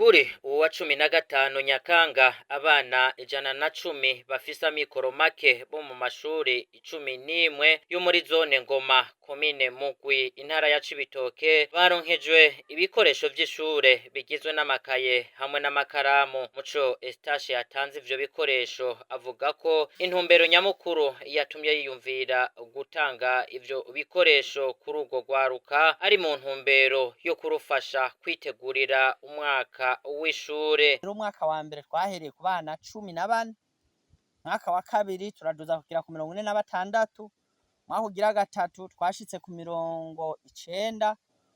Kuri uwa 15 Nyakanga abana 110 bafise amikoro make bo mu mashuri 11 yo muri zone Ngoma komine Mugwi intara ya Cibitoke baronkejwe ibikoresho vy'ishure bigizwe n'amakaye hamwe n'amakaramu. Muco Eustache yatanze ivyo bikoresho avuga ko intumbero nyamukuru yatumye yiyumvira gutanga ivyo bikoresho kuri urwo rwaruka ari mu ntumbero yo kurufasha kwitegurira umwaka w'ishure. Umwaka wa mbere twahereye ku bana 14, umwaka wa kabiri turaduza kugira ku 46, umwaka ugira gatatu twashitse ku 90,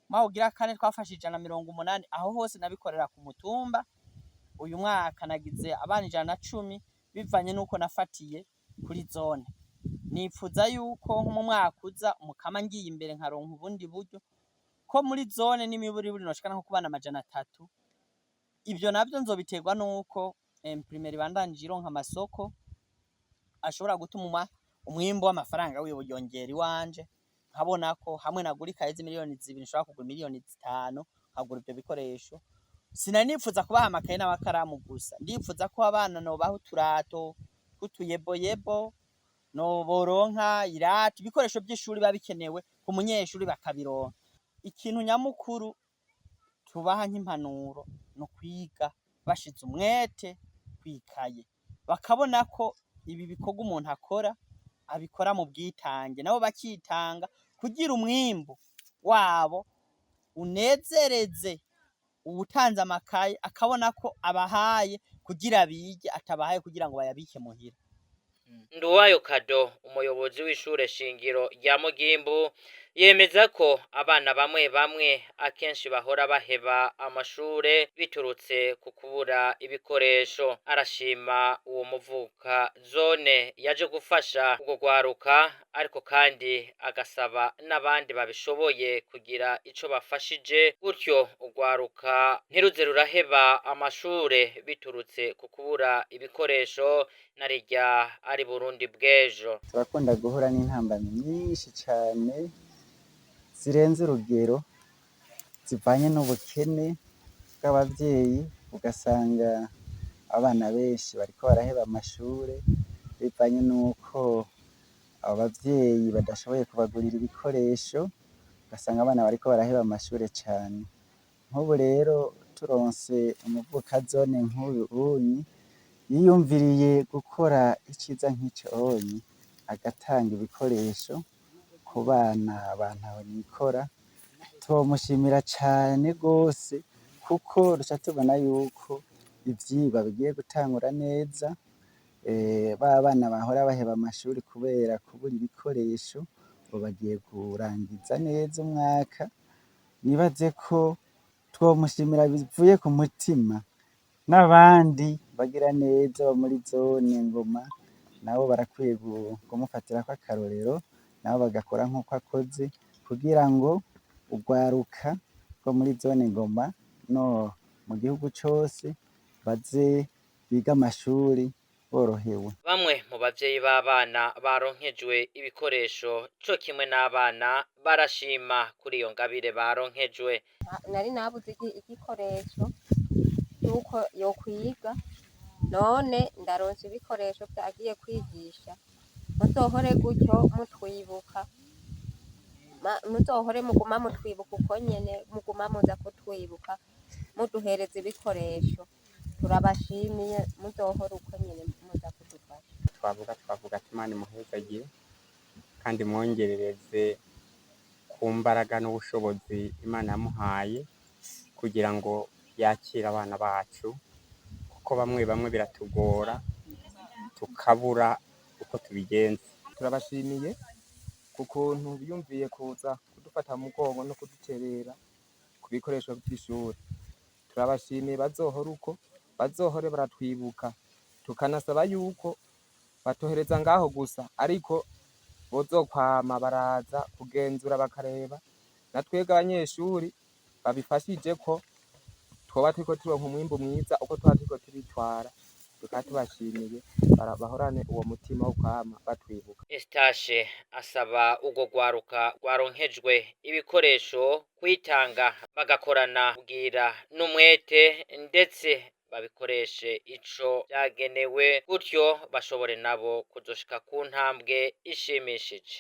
umwaka ugira kane twafashije na 180. Aho hose nabikorera ku mutumba. Uyu mwaka nagize abana 110 bivanye nuko nafatiye kuri zone. Nipfuza yuko mu mwaka uza umukama ngiye imbere nkaronka ubundi buryo ko muri zone n'imiburi buri noshikana nko kubana 300. Ivyo navyo nzobiterwa nuko primaire bandanije ironka amasoko ashobora gutuma umwimbo w'amafaranga wiwe yongera iwanje, nkabona ko hamwe nagura ikaye z'imiliyoni 2 nshobora kugura miliyoni 5 nkagura ivyo bikoresho. Sinanifuza kubaha amakaye n'abakaramu gusa, ndifuza ko abana nobaha uturato kutuyeboyebo, no boronka irati, ibikoresho by'ishuri babikenewe ku munyeshuri bakabironka. Ikintu nyamukuru tubaha nk'impanuro no kwiga bashize umwete kwikaye, bakabona ko ibi bikorwa umuntu akora abikora mu bwitange, nabo bakitanga kugira umwimbu wabo unezereze ubutanze amakaye, akabona ko abahaye kugira bige atabahaye kugira ngo bayabike muhira. Nduwayo Kado umuyobozi w'ishure shingiro rya Mugimbu yemeza ko abana bamwe akenshi bahora baheba amashure biturutse ku kubura ibikoresho. Arashima uwo muvuka zone yaje gufasha ubwo rwaruka, ariko kandi agasaba n'abandi babishoboye kugira ico bafashije, gutyo urwaruka ntiruze ruraheba amashure biturutse ku kubura ibikoresho narirya ari Burundi bw'ejo. Turakunda guhura n'intambamyi nyinshi cane zirenze urugero zivanye n'ubukene bw'abavyeyi, ugasanga abana benshi bariko baraheba amashure bivanye nuko abo bavyeyi badashoboye kubagurira ibikoresho, ugasanga abana bariko baraheba amashure cane. Nk'ubu rero turonse umuvuka zone nk'uyu unyi yiyumviriye gukora iciza nk'iconyi, agatanga ibikoresho ku bana bantaho nikora, twomushimira cane gose kuko duca tubona yuko ivyigwa bigiye gutangura neza. Ba bana bahora baheba amashuri kubera kubura ibikoresho ngo bagiye kurangiza neza umwaka. Nibaze ko twomushimira bivuye ku mutima, n'abandi bagira neza bo muri zone Ngoma nabo barakwiye kumufatirako akarorero, nabo bagakora nk'uko akoze kugira ngo urwaruka rwo muri zone Ngoma no mu gihugu cose baze biga amashuri borohewe. Bamwe mu bavyeyi b'abana baronkejwe ibikoresho co kimwe n'abana barashima kuri iyo ngabire baronkejwe. Nari nabuze igikoresho yuko yokwiga, none ndaronse ibikoresho vyagiye kwigisha. Muzohore gutyo mutwibuka, muzohore muguma mutwibuka uko nyene, muguma muza kutwibuka muduhereza ibikoresho. Turabashimiye, muzohore uko nyene muza kudufasha. Twavuga ati Imana imuhezagire kandi mwongerereze ku mbaraga n'ubushobozi Imana yamuhaye kugira ngo yakire abana bacu, kuko bamwe biratugora tukabura uko tubigenza. Turabashimiye ku kuntu biyumviye kuza kudufata mu mugongo no kuduterera ku bikoresho by'ishuri. Turabashimiye, bazohora uko, bazohore baratwibuka, tukanasaba yuko batohereza ngaho gusa, ariko bozokwama baraza kugenzura bakareba natwebwe abanyeshuri babifashije ko twoba turiko turonka umwimbu mwiza uko tuba turiko turitwara tukaba tubashimiye bahorane uwo mutima wo kwama batwibuka. Eustache asaba urwo rwaruka rwaronkejwe ibikoresho kwitanga bagakorana ubwira n'umwete ndetse babikoreshe ico vyagenewe gutyo bashobore nabo kuzoshika ku ntambwe ishimishije.